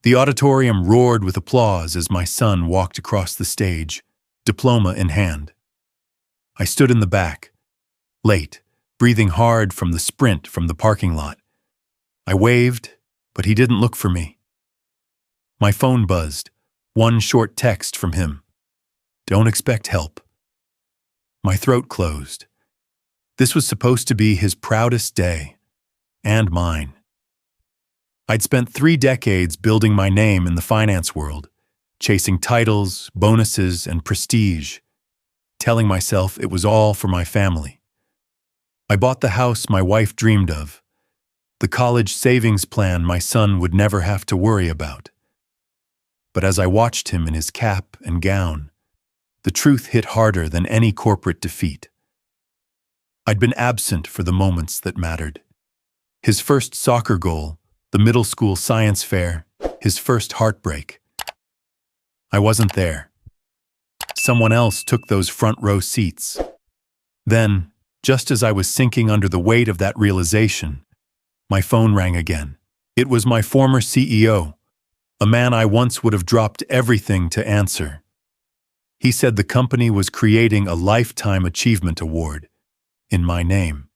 The auditorium roared with applause as my son walked across the stage, diploma in hand. I stood in the back, late, breathing hard from the sprint from the parking lot. I waved, but he didn't look for me. My phone buzzed, one short text from him. Don't expect help. My throat closed. This was supposed to be his proudest day, and mine. I'd spent 3 decades building my name in the finance world, chasing titles, bonuses, and prestige, telling myself it was all for my family. I bought the house my wife dreamed of, the college savings plan my son would never have to worry about. But as I watched him in his cap and gown, the truth hit harder than any corporate defeat. I'd been absent for the moments that mattered. His first soccer goal, the middle school science fair, his first heartbreak. I wasn't there. Someone else took those front row seats. Then, just as I was sinking under the weight of that realization, my phone rang again. It was my former CEO, a man I once would have dropped everything to answer. He said the company was creating a Lifetime Achievement Award in my name.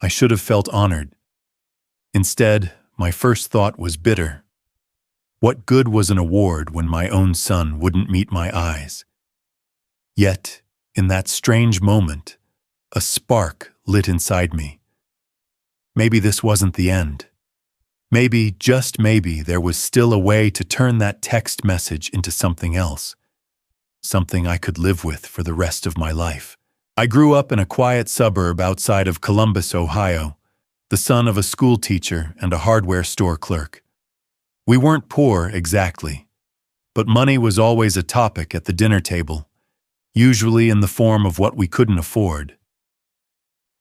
I should have felt honored. Instead, my first thought was bitter. What good was an award when my own son wouldn't meet my eyes? Yet, in that strange moment, a spark lit inside me. Maybe this wasn't the end. Maybe, just maybe, there was still a way to turn that text message into something else. Something I could live with for the rest of my life. I grew up in a quiet suburb outside of Columbus, Ohio, the son of a school teacher and a hardware store clerk. We weren't poor exactly, but money was always a topic at the dinner table, usually in the form of what we couldn't afford.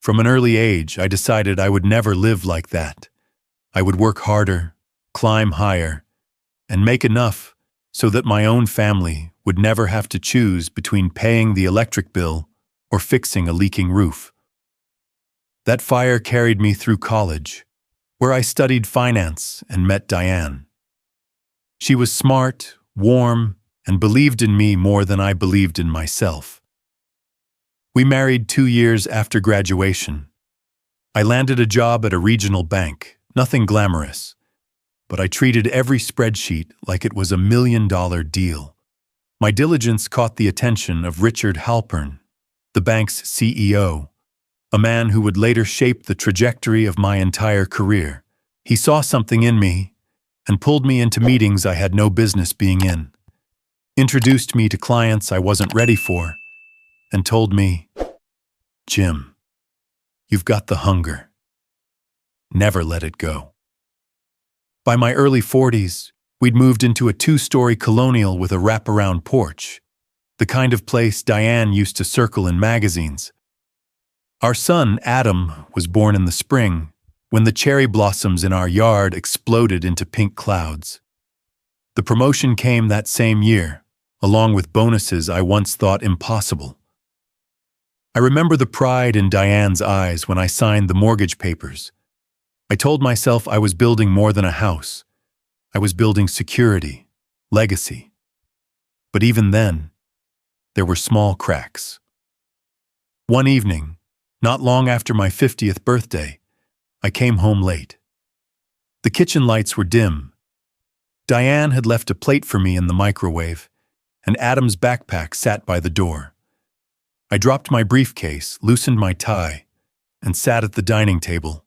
From an early age, I decided I would never live like that. I would work harder, climb higher, and make enough so that my own family would never have to choose between paying the electric bill or fixing a leaking roof. That fire carried me through college, where I studied finance and met Diane. She was smart, warm, and believed in me more than I believed in myself. We married 2 years after graduation. I landed a job at a regional bank, nothing glamorous, but I treated every spreadsheet like it was $1 million deal. My diligence caught the attention of Richard Halpern, the bank's CEO, a man who would later shape the trajectory of my entire career. He saw something in me and pulled me into meetings I had no business being in, introduced me to clients I wasn't ready for, and told me, "Jim, you've got the hunger. Never let it go." By my early 40s, we'd moved into a 2-story colonial with a wraparound porch, the kind of place Diane used to circle in magazines. Our son, Adam, was born in the spring, when the cherry blossoms in our yard exploded into pink clouds. The promotion came that same year, along with bonuses I once thought impossible. I remember the pride in Diane's eyes when I signed the mortgage papers. I told myself I was building more than a house. I was building security, legacy. But even then, there were small cracks. One evening, not long after my 50th birthday, I came home late. The kitchen lights were dim. Diane had left a plate for me in the microwave, and Adam's backpack sat by the door. I dropped my briefcase, loosened my tie, and sat at the dining table.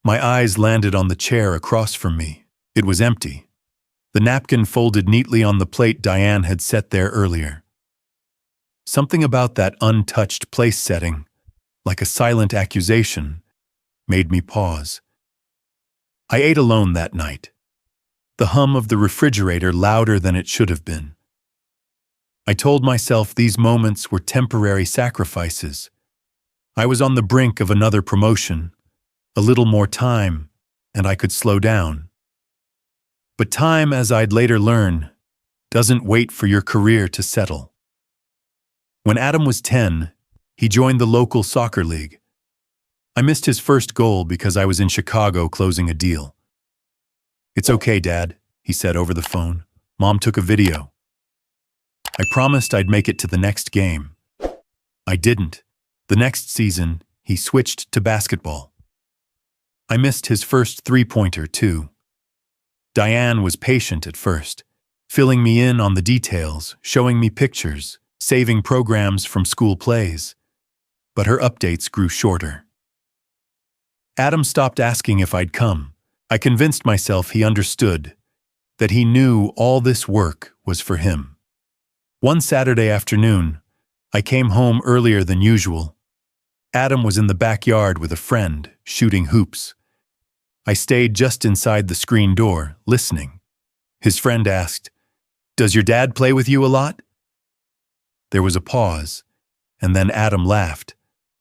My eyes landed on the chair across from me. It was empty, the napkin folded neatly on the plate Diane had set there earlier. Something about that untouched place setting, like a silent accusation, made me pause. I ate alone that night, the hum of the refrigerator louder than it should have been. I told myself these moments were temporary sacrifices. I was on the brink of another promotion, a little more time, and I could slow down. But time, as I'd later learn, doesn't wait for your career to settle. When Adam was 10, he joined the local soccer league. I missed his first goal because I was in Chicago closing a deal. "It's okay, Dad," he said over the phone. Mom took a video. I promised I'd make it to the next game. I didn't. The next season, he switched to basketball. I missed his first three-pointer, too. Diane was patient at first, filling me in on the details, showing me pictures, saving programs from school plays. But her updates grew shorter. Adam stopped asking if I'd come. I convinced myself he understood, that he knew all this work was for him. One Saturday afternoon, I came home earlier than usual. Adam was in the backyard with a friend, shooting hoops. I stayed just inside the screen door, listening. His friend asked, "Does your dad play with you a lot?" There was a pause, and then Adam laughed,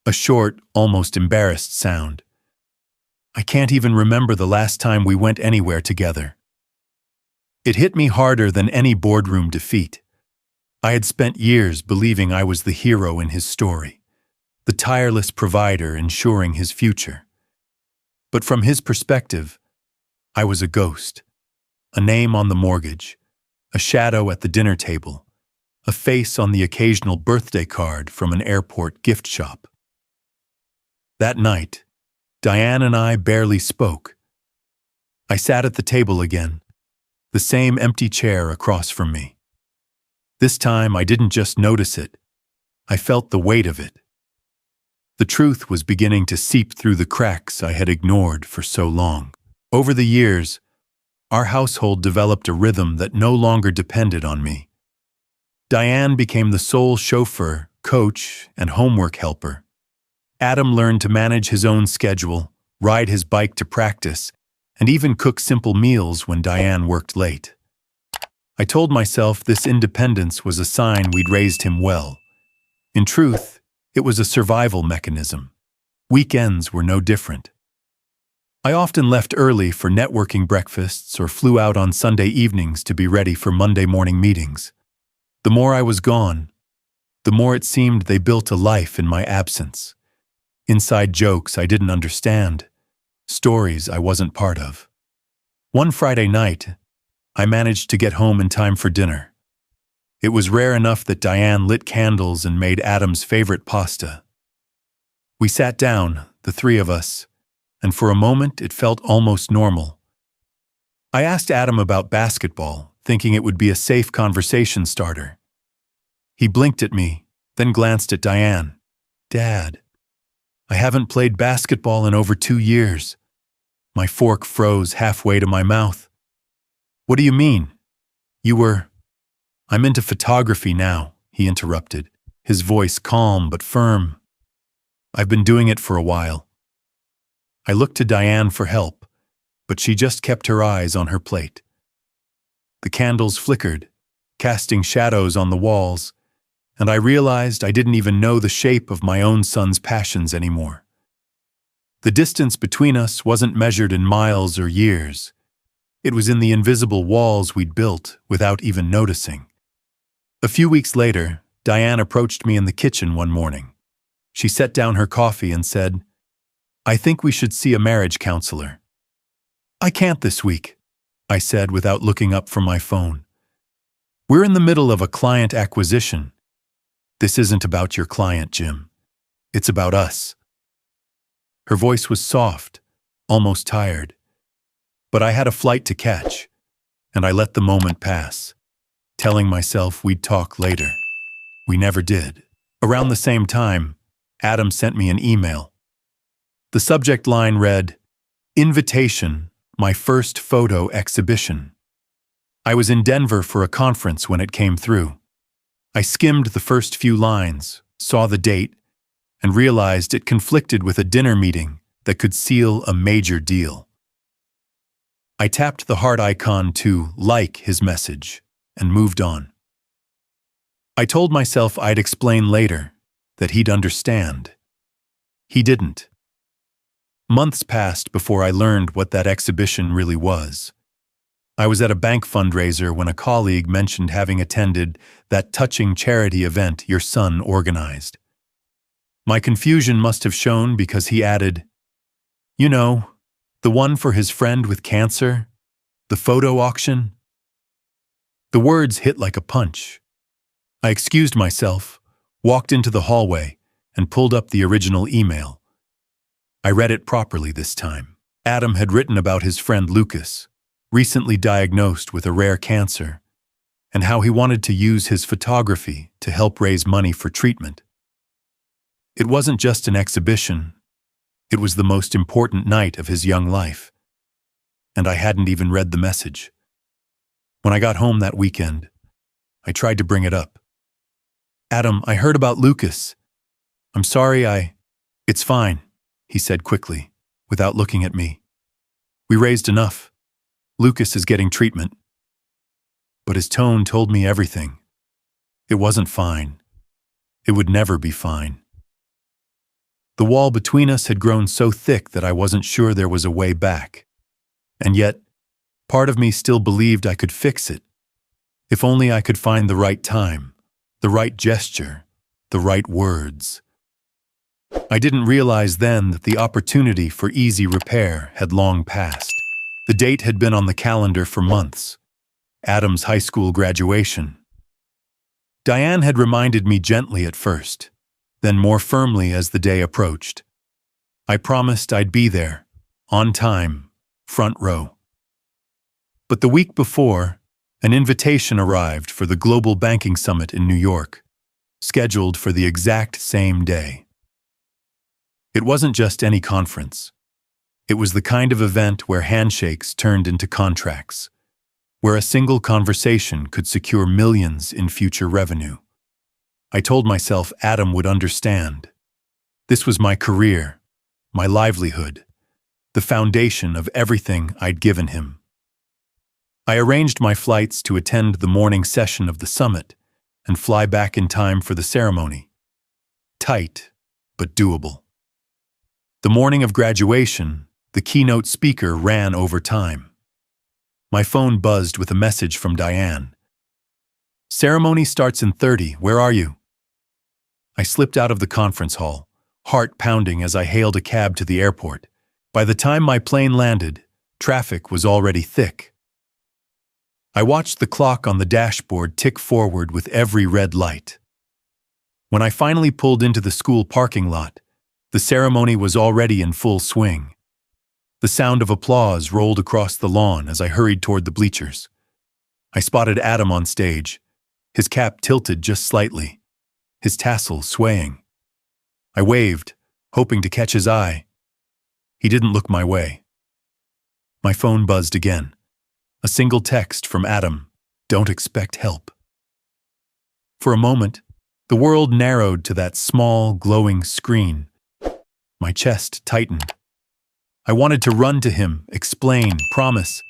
a short, almost embarrassed sound. I can't even remember the last time we went anywhere together. It hit me harder than any boardroom defeat. I had spent years believing I was the hero in his story, the tireless provider ensuring his future. But from his perspective, I was a ghost, a name on the mortgage, a shadow at the dinner table, a face on the occasional birthday card from an airport gift shop. That night, Diane and I barely spoke. I sat at the table again, the same empty chair across from me. This time I didn't just notice it, I felt the weight of it. The truth was beginning to seep through the cracks I had ignored for so long. Over the years, our household developed a rhythm that no longer depended on me. Diane became the sole chauffeur, coach, and homework helper. Adam learned to manage his own schedule, ride his bike to practice, and even cook simple meals when Diane worked late. I told myself this independence was a sign we'd raised him well. In truth, it was a survival mechanism. Weekends were no different. I often left early for networking breakfasts or flew out on Sunday evenings to be ready for Monday morning meetings. The more I was gone, the more it seemed they built a life in my absence. Inside jokes I didn't understand, stories I wasn't part of. One Friday night, I managed to get home in time for dinner. It was rare enough that Diane lit candles and made Adam's favorite pasta. We sat down, the three of us, and for a moment it felt almost normal. I asked Adam about basketball, thinking it would be a safe conversation starter. He blinked at me, then glanced at Diane. "Dad, I haven't played basketball in over 2 years." My fork froze halfway to my mouth. "What do you mean? I'm into photography now," he interrupted, his voice calm but firm. "I've been doing it for a while." I looked to Diane for help, but she just kept her eyes on her plate. The candles flickered, casting shadows on the walls, and I realized I didn't even know the shape of my own son's passions anymore. The distance between us wasn't measured in miles or years. It was in the invisible walls we'd built without even noticing. A few weeks later, Diane approached me in the kitchen one morning. She set down her coffee and said, "I think we should see a marriage counselor." "I can't this week," I said without looking up from my phone. "We're in the middle of a client acquisition." "This isn't about your client, Jim. It's about us." Her voice was soft, almost tired. But I had a flight to catch, and I let the moment pass, telling myself we'd talk later. We never did. Around the same time, Adam sent me an email. The subject line read, "Invitation, my first photo exhibition." I was in Denver for a conference when it came through. I skimmed the first few lines, saw the date, and realized it conflicted with a dinner meeting that could seal a major deal. I tapped the heart icon to like his message and moved on. I told myself I'd explain later, that he'd understand. He didn't. Months passed before I learned what that exhibition really was. I was at a bank fundraiser when a colleague mentioned having attended that touching charity event your son organized. My confusion must have shown because he added, "You know, the one for his friend with cancer? The photo auction? The words hit like a punch. I excused myself, walked into the hallway, and pulled up the original email. I read it properly this time. Adam had written about his friend Lucas, recently diagnosed with a rare cancer, and how he wanted to use his photography to help raise money for treatment. It wasn't just an exhibition. It was the most important night of his young life. And I hadn't even read the message. When I got home that weekend, I tried to bring it up. Adam, I heard about Lucas. I'm sorry. It's fine, he said quickly, without looking at me. We raised enough. Lucas is getting treatment. But his tone told me everything. It wasn't fine. It would never be fine. The wall between us had grown so thick that I wasn't sure there was a way back. And yet, part of me still believed I could fix it. If only I could find the right time, the right gesture, the right words. I didn't realize then that the opportunity for easy repair had long passed. The date had been on the calendar for months. Adam's high school graduation. Diane had reminded me gently at first, then more firmly as the day approached. I promised I'd be there, on time, front row. But the week before, an invitation arrived for the Global Banking Summit in New York, scheduled for the exact same day. It wasn't just any conference. It was the kind of event where handshakes turned into contracts, where a single conversation could secure millions in future revenue. I told myself Adam would understand. This was my career, my livelihood, the foundation of everything I'd given him. I arranged my flights to attend the morning session of the summit and fly back in time for the ceremony. Tight, but doable. The morning of graduation, the keynote speaker ran over time. My phone buzzed with a message from Diane. Ceremony starts in 30, where are you? I slipped out of the conference hall, heart pounding as I hailed a cab to the airport. By the time my plane landed, traffic was already thick. I watched the clock on the dashboard tick forward with every red light. When I finally pulled into the school parking lot, the ceremony was already in full swing. The sound of applause rolled across the lawn as I hurried toward the bleachers. I spotted Adam on stage, his cap tilted just slightly, his tassel swaying. I waved, hoping to catch his eye. He didn't look my way. My phone buzzed again. A single text from Adam, "Don't expect help." For a moment, the world narrowed to that small, glowing screen. My chest tightened. I wanted to run to him, explain, promise,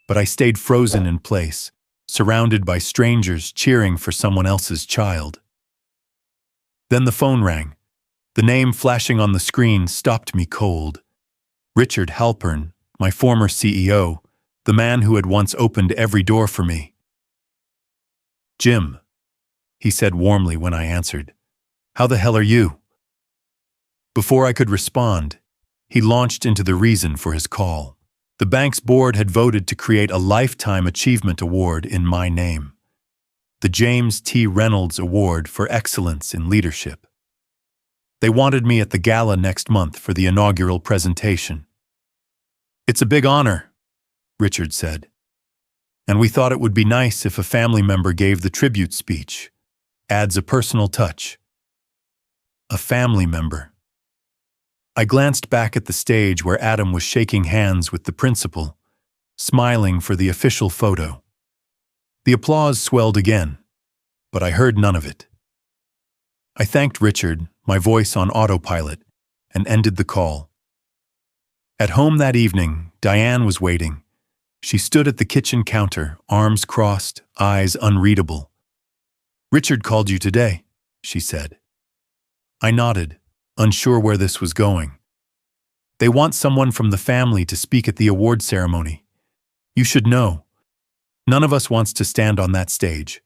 but I stayed frozen in place, surrounded by strangers cheering for someone else's child. Then the phone rang. The name flashing on the screen stopped me cold. Richard Halpern, my former CEO, the man who had once opened every door for me. "Jim," he said warmly when I answered. "How the hell are you?" Before I could respond, he launched into the reason for his call. The bank's board had voted to create a Lifetime Achievement Award in my name, the James T. Reynolds Award for Excellence in Leadership. They wanted me at the gala next month for the inaugural presentation. "It's a big honor," Richard said. "And we thought it would be nice if a family member gave the tribute speech. Adds a personal touch." A family member. I glanced back at the stage where Adam was shaking hands with the principal, smiling for the official photo. The applause swelled again, but I heard none of it. I thanked Richard, my voice on autopilot, and ended the call. At home that evening, Diane was waiting. She stood at the kitchen counter, arms crossed, eyes unreadable. "Richard called you today," she said. I nodded, unsure where this was going. "They want someone from the family to speak at the award ceremony. You should know. None of us wants to stand on that stage."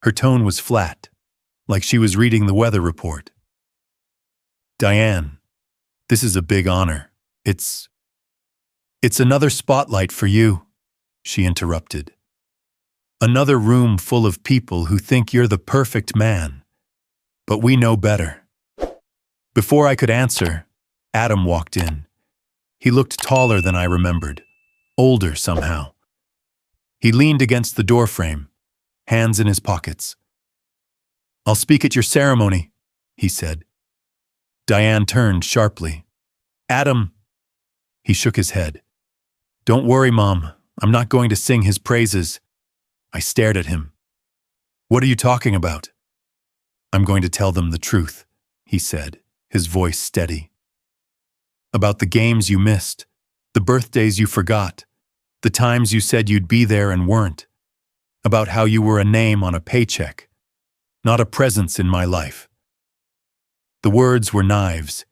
Her tone was flat, like she was reading the weather report. "Diane, this is a big honor. It's It's another spotlight for you, she interrupted. Another room full of people who think you're the perfect man. But we know better. Before I could answer, Adam walked in. He looked taller than I remembered, older somehow. He leaned against the doorframe, hands in his pockets. "I'll speak at your ceremony," he said. Diane turned sharply. "Adam," he shook his head. "Don't worry, Mom. I'm not going to sing his praises." I stared at him. "What are you talking about?" "I'm going to tell them the truth," he said, his voice steady. "About the games you missed, the birthdays you forgot, the times you said you'd be there and weren't. About how you were a name on a paycheck, not a presence in my life." The words were knives,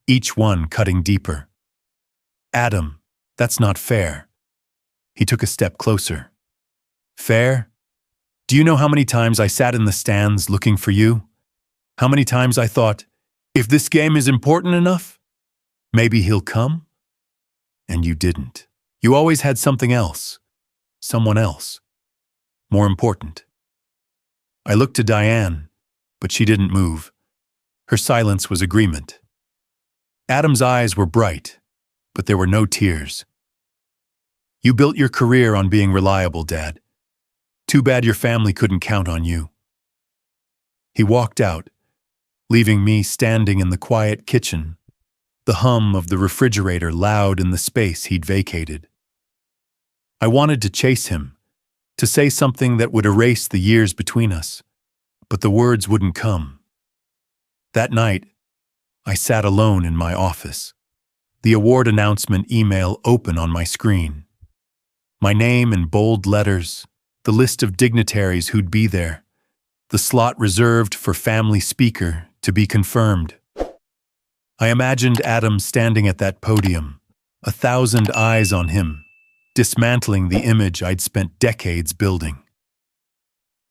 each one cutting deeper. "Adam, that's not fair." He took a step closer. "Fair? Do you know how many times I sat in the stands looking for you? How many times I thought, if this game is important enough, maybe he'll come? And you didn't. You always had something else, someone else, more important." I looked to Diane, but she didn't move. Her silence was agreement. Adam's eyes were bright, but there were no tears. "You built your career on being reliable, Dad. Too bad your family couldn't count on you." He walked out, leaving me standing in the quiet kitchen, the hum of the refrigerator loud in the space he'd vacated. I wanted to chase him, to say something that would erase the years between us, but the words wouldn't come. That night, I sat alone in my office, the award announcement email open on my screen. My name in bold letters, the list of dignitaries who'd be there, the slot reserved for family speaker to be confirmed. I imagined Adam standing at that podium, 1,000 eyes on him, dismantling the image I'd spent decades building.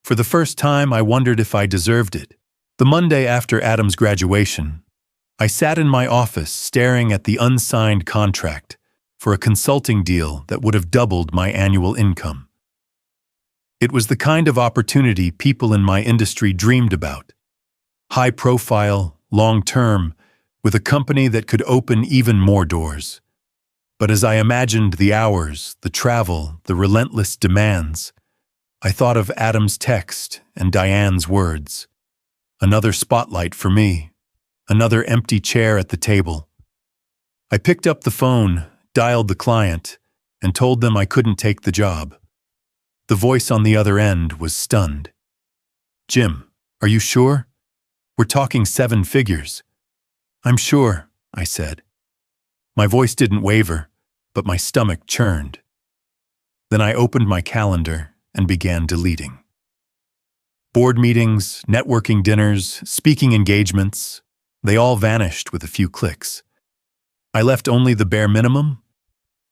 For the first time, I wondered if I deserved it. The Monday after Adam's graduation, I sat in my office staring at the unsigned contract for a consulting deal that would have doubled my annual income. It was the kind of opportunity people in my industry dreamed about. High profile, long-term, with a company that could open even more doors. But as I imagined the hours, the travel, the relentless demands, I thought of Adam's text and Diane's words. Another spotlight for me, another empty chair at the table. I picked up the phone, dialed the client, and told them I couldn't take the job. The voice on the other end was stunned. "Jim, are you sure? We're talking 7 figures." "I'm sure," I said. My voice didn't waver, but my stomach churned. Then I opened my calendar and began deleting. Board meetings, networking dinners, speaking engagements, they all vanished with a few clicks. I left only the bare minimum.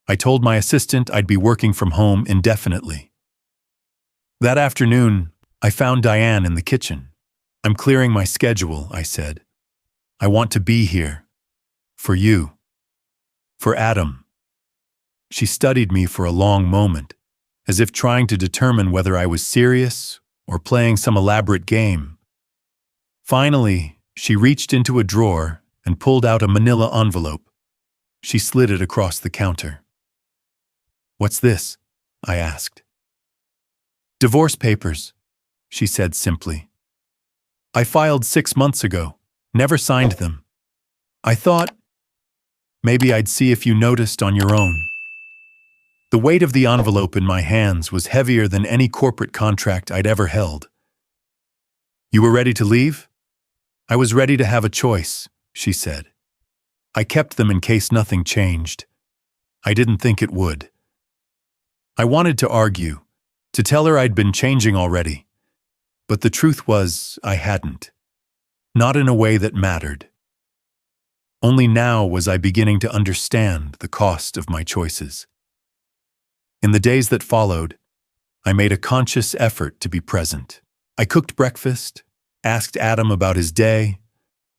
I told my assistant I'd be working from home indefinitely. That afternoon, I found Diane in the kitchen. "I'm clearing my schedule," I said. "I want to be here. For you. For Adam." She studied me for a long moment, as if trying to determine whether I was serious or playing some elaborate game. Finally, she reached into a drawer and pulled out a manila envelope. She slid it across the counter. "What's this?" I asked. "Divorce papers," she said simply. "I filed 6 months ago, never signed them. I thought maybe I'd see if you noticed on your own." The weight of the envelope in my hands was heavier than any corporate contract I'd ever held. "You were ready to leave?" "I was ready to have a choice," she said. "I kept them in case nothing changed. I didn't think it would." I wanted to argue, to tell her I'd been changing already. But the truth was, I hadn't. Not in a way that mattered. Only now was I beginning to understand the cost of my choices. In the days that followed, I made a conscious effort to be present. I cooked breakfast, asked Adam about his day,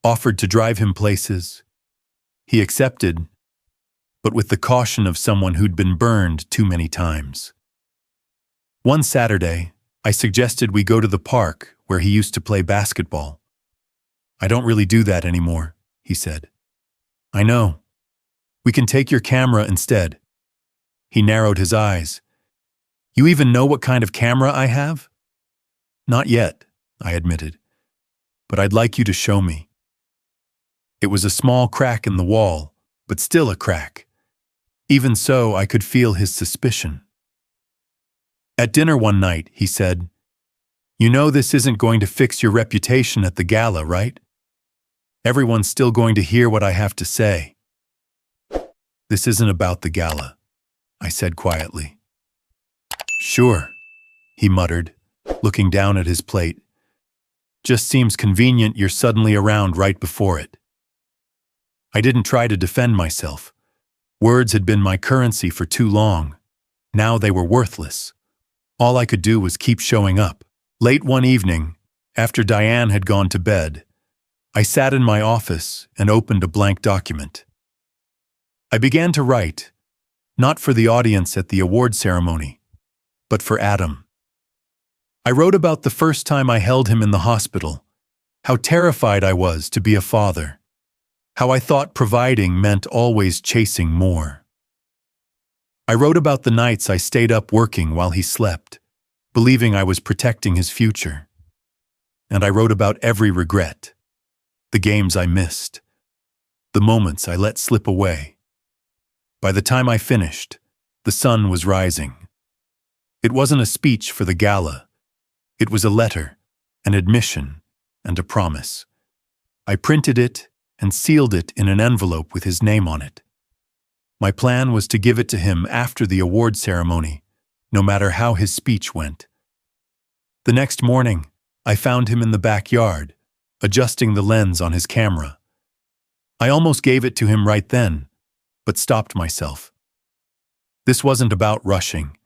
offered to drive him places. He accepted, but with the caution of someone who'd been burned too many times. One Saturday, I suggested we go to the park where he used to play basketball. "I don't really do that anymore," he said. "I know. We can take your camera instead." He narrowed his eyes. "You even know what kind of camera I have?" "Not yet," I admitted, "but I'd like you to show me." It was a small crack in the wall, but still a crack. Even so, I could feel his suspicion. At dinner one night, he said, "You know this isn't going to fix your reputation at the gala, right? Everyone's still going to hear what I have to say." "This isn't about the gala," I said quietly. "Sure," he muttered, looking down at his plate. "Just seems convenient you're suddenly around right before it." I didn't try to defend myself. Words had been my currency for too long. Now they were worthless. All I could do was keep showing up. Late one evening, after Diane had gone to bed, I sat in my office and opened a blank document. I began to write, not for the audience at the award ceremony, but for Adam. I wrote about the first time I held him in the hospital, how terrified I was to be a father, how I thought providing meant always chasing more. I wrote about the nights I stayed up working while he slept, believing I was protecting his future. And I wrote about every regret, the games I missed, the moments I let slip away. By the time I finished, the sun was rising. It wasn't a speech for the gala. It was a letter, an admission, and a promise. I printed it and sealed it in an envelope with his name on it. My plan was to give it to him after the award ceremony, no matter how his speech went. The next morning, I found him in the backyard, adjusting the lens on his camera. I almost gave it to him right then, but stopped myself. This wasn't about rushing.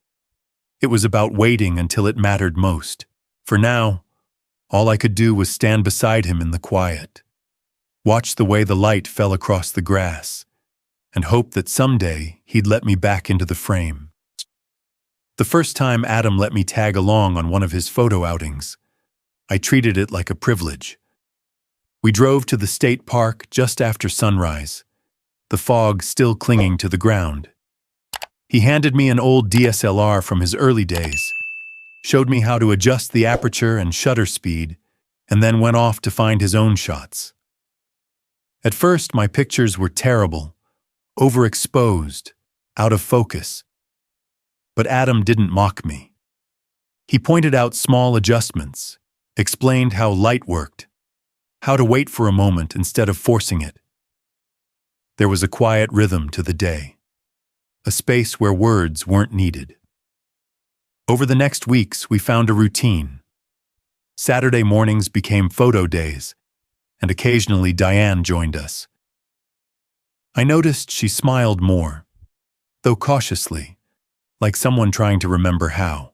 It was about waiting until it mattered most. For now, all I could do was stand beside him in the quiet, watch the way the light fell across the grass, and hope that someday he'd let me back into the frame. The first time Adam let me tag along on one of his photo outings, I treated it like a privilege. We drove to the state park just after sunrise, the fog still clinging to the ground. He handed me an old DSLR from his early days, showed me how to adjust the aperture and shutter speed, and then went off to find his own shots. At first, my pictures were terrible, overexposed, out of focus. But Adam didn't mock me. He pointed out small adjustments, explained how light worked, how to wait for a moment instead of forcing it. There was a quiet rhythm to the day, a space where words weren't needed. Over the next weeks, we found a routine. Saturday mornings became photo days, and occasionally Diane joined us. I noticed she smiled more, though cautiously, like someone trying to remember how.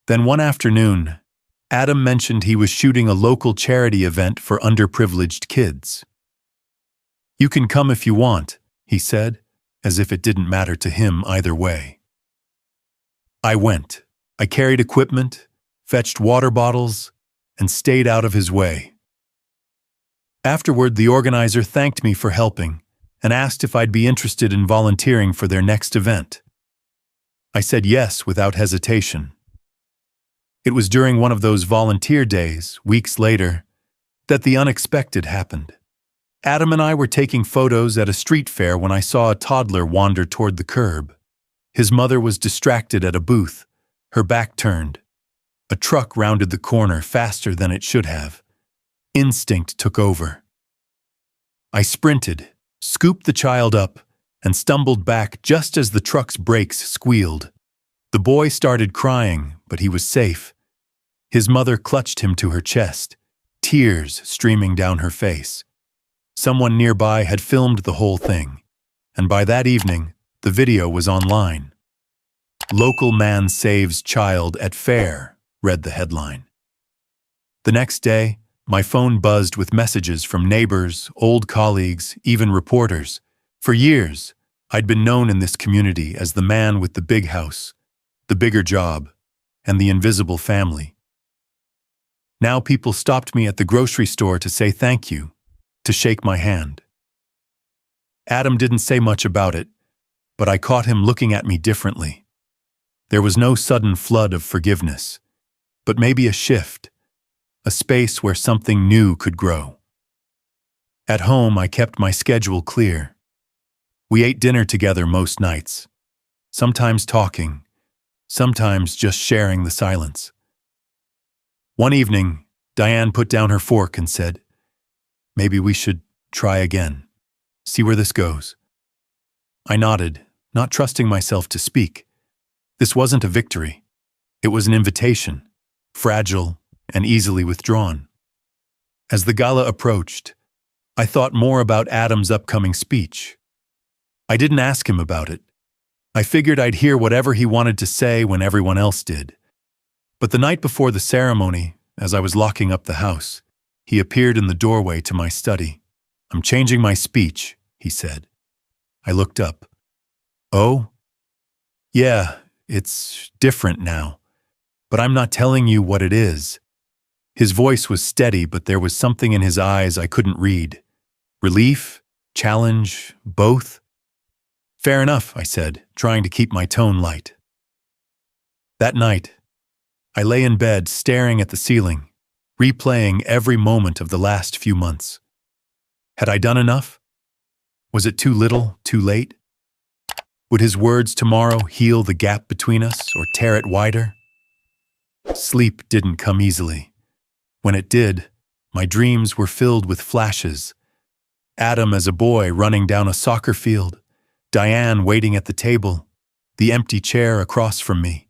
Then one afternoon, Adam mentioned he was shooting a local charity event for underprivileged kids. "You can come if you want," he said, as if it didn't matter to him either way. I went. I carried equipment, fetched water bottles, and stayed out of his way. Afterward, the organizer thanked me for helping and asked if I'd be interested in volunteering for their next event. I said yes without hesitation. It was during one of those volunteer days, weeks later, that the unexpected happened. Adam and I were taking photos at a street fair when I saw a toddler wander toward the curb. His mother was distracted at a booth, her back turned. A truck rounded the corner faster than it should have. Instinct took over. I sprinted, scooped the child up, and stumbled back just as the truck's brakes squealed. The boy started crying, but he was safe. His mother clutched him to her chest, tears streaming down her face. Someone nearby had filmed the whole thing, and by that evening, the video was online. "Local man saves child at fair," read the headline. The next day, my phone buzzed with messages from neighbors, old colleagues, even reporters, For years, I'd been known in this community as the man with the big house, the bigger job, and the invisible family. Now people stopped me at the grocery store to say thank you, to shake my hand. Adam didn't say much about it, but I caught him looking at me differently. There was no sudden flood of forgiveness, but maybe a shift, a space where something new could grow. At home, I kept my schedule clear. We ate dinner together most nights, sometimes talking, sometimes just sharing the silence. One evening, Diane put down her fork and said, "Maybe we should try again, see where this goes." I nodded, not trusting myself to speak. This wasn't a victory. It was an invitation, fragile and easily withdrawn. As the gala approached, I thought more about Adam's upcoming speech. I didn't ask him about it. I figured I'd hear whatever he wanted to say when everyone else did. But the night before the ceremony, as I was locking up the house, he appeared in the doorway to my study. "I'm changing my speech," he said. I looked up. "Oh? Yeah, it's different now. But I'm not telling you what it is." His voice was steady, but there was something in his eyes I couldn't read. Relief? Challenge? Both? "Fair enough," I said, trying to keep my tone light. That night, I lay in bed staring at the ceiling, replaying every moment of the last few months. Had I done enough? Was it too little, too late? Would his words tomorrow heal the gap between us or tear it wider? Sleep didn't come easily. When it did, my dreams were filled with flashes. Adam as a boy running down a soccer field, Diane waiting at the table, the empty chair across from me,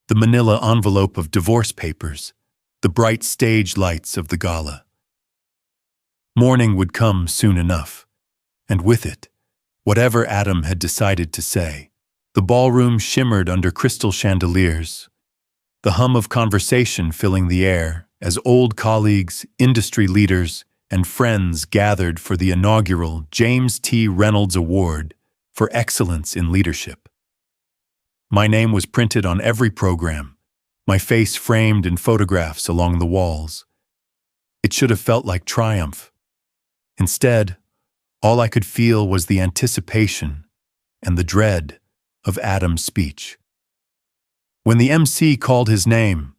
the manila envelope of divorce papers, the bright stage lights of the gala. Morning would come soon enough, and with it, whatever Adam had decided to say. The ballroom shimmered under crystal chandeliers, the hum of conversation filling the air as old colleagues, industry leaders, and friends gathered for the inaugural James T. Reynolds Award for Excellence in Leadership. My name was printed on every program, my face framed in photographs along the walls. It should have felt like triumph. Instead, all I could feel was the anticipation and the dread of Adam's speech. When the MC called his name,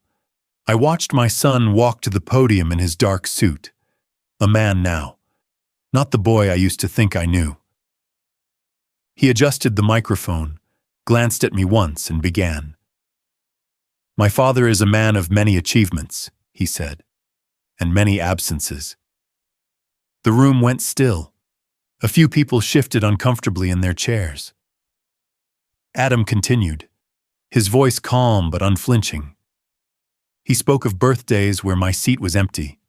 I watched my son walk to the podium in his dark suit, a man now, not the boy I used to think I knew. He adjusted the microphone, glanced at me once, and began. "My father is a man of many achievements," he said, "and many absences." The room went still. A few people shifted uncomfortably in their chairs. Adam continued, his voice calm but unflinching. He spoke of birthdays where my seat was empty,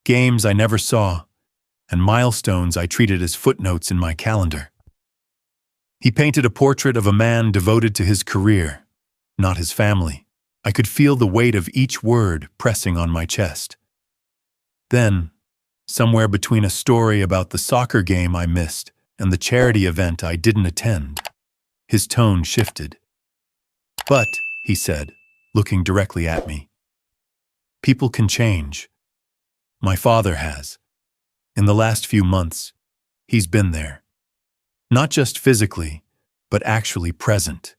games I never saw, and milestones I treated as footnotes in my calendar. He painted a portrait of a man devoted to his career, not his family. I could feel the weight of each word pressing on my chest. Then, somewhere between a story about the soccer game I missed and the charity event I didn't attend, his tone shifted. "But," he said, looking directly at me, "people can change. My father has. In the last few months, he's been there. Not just physically, but actually present.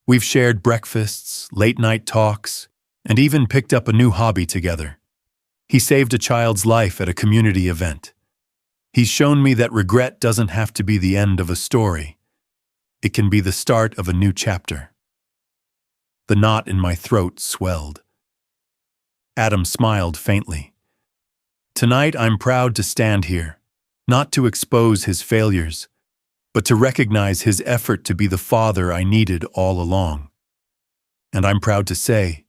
We've shared breakfasts, late-night talks, and even picked up a new hobby together. He saved a child's life at a community event. He's shown me that regret doesn't have to be the end of a story. It can be the start of a new chapter." The knot in my throat swelled. Adam smiled faintly. "Tonight I'm proud to stand here, not to expose his failures, but to recognize his effort to be the father I needed all along. And I'm proud to say,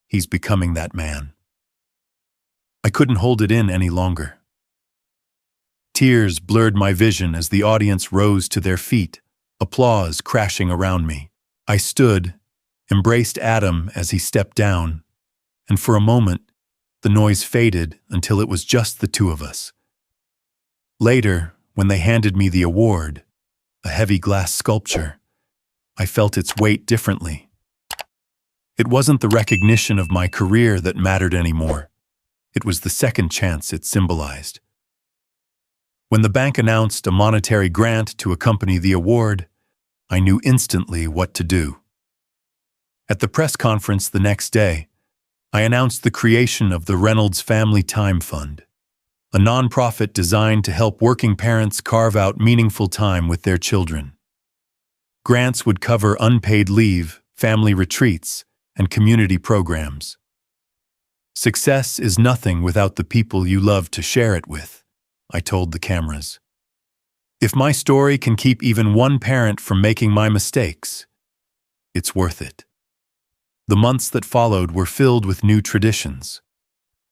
he's becoming that man." I couldn't hold it in any longer. Tears blurred my vision as the audience rose to their feet, applause crashing around me. I stood, embraced Adam as he stepped down, and for a moment, the noise faded until it was just the two of us. Later, when they handed me the award, a heavy glass sculpture, I felt its weight differently. It wasn't the recognition of my career that mattered anymore. It was the second chance it symbolized. When the bank announced a monetary grant to accompany the award, I knew instantly what to do. At the press conference the next day, I announced the creation of the Reynolds Family Time Fund, a nonprofit designed to help working parents carve out meaningful time with their children. Grants would cover unpaid leave, family retreats, and community programs. Success is nothing without the people you love to share it with, I told the cameras. If my story can keep even one parent from making my mistakes, it's worth it. The months that followed were filled with new traditions.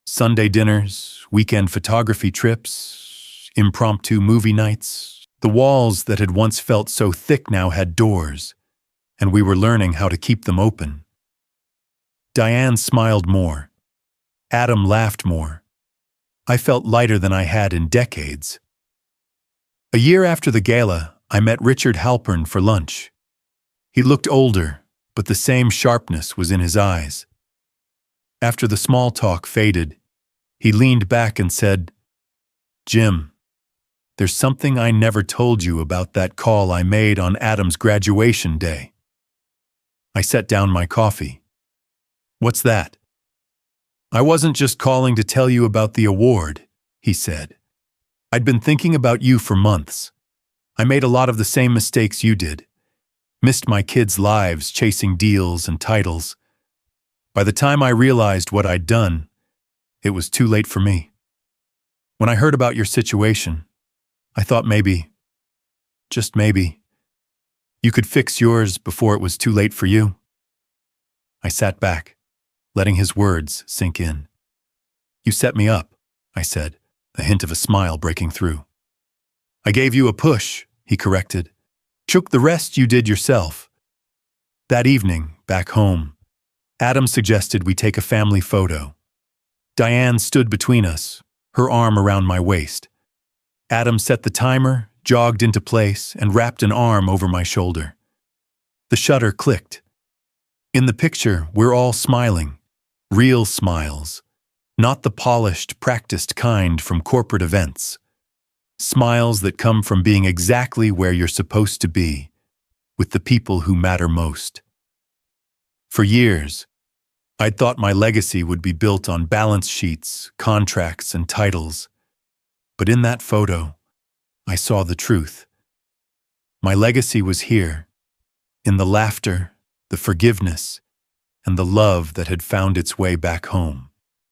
Sunday dinners, weekend photography trips, impromptu movie nights. The walls that had once felt so thick now had doors, and we were learning how to keep them open. Diane smiled more. Adam laughed more. I felt lighter than I had in decades. A year after the gala, I met Richard Halpern for lunch. He looked older, but the same sharpness was in his eyes. After the small talk faded, he leaned back and said, "Jim, there's something I never told you about that call I made on Adam's graduation day." I set down my coffee. "What's that?" "I wasn't just calling to tell you about the award," he said. "I'd been thinking about you for months. I made a lot of the same mistakes you did. Missed my kids' lives chasing deals and titles. By the time I realized what I'd done, it was too late for me. When I heard about your situation, I thought maybe, just maybe, you could fix yours before it was too late for you." I sat back, letting his words sink in. "You set me up," I said, a hint of a smile breaking through. "I gave you a push," he corrected. "Took the rest you did yourself." That evening, back home, Adam suggested we take a family photo. Diane stood between us, her arm around my waist. Adam set the timer, jogged into place, and wrapped an arm over my shoulder. The shutter clicked. In the picture, we're all smiling. Real smiles. Not the polished, practiced kind from corporate events. Smiles that come from being exactly where you're supposed to be, with the people who matter most. For years, I'd thought my legacy would be built on balance sheets, contracts, and titles. But in that photo, I saw the truth. My legacy was here, in the laughter, the forgiveness, and the love that had found its way back home.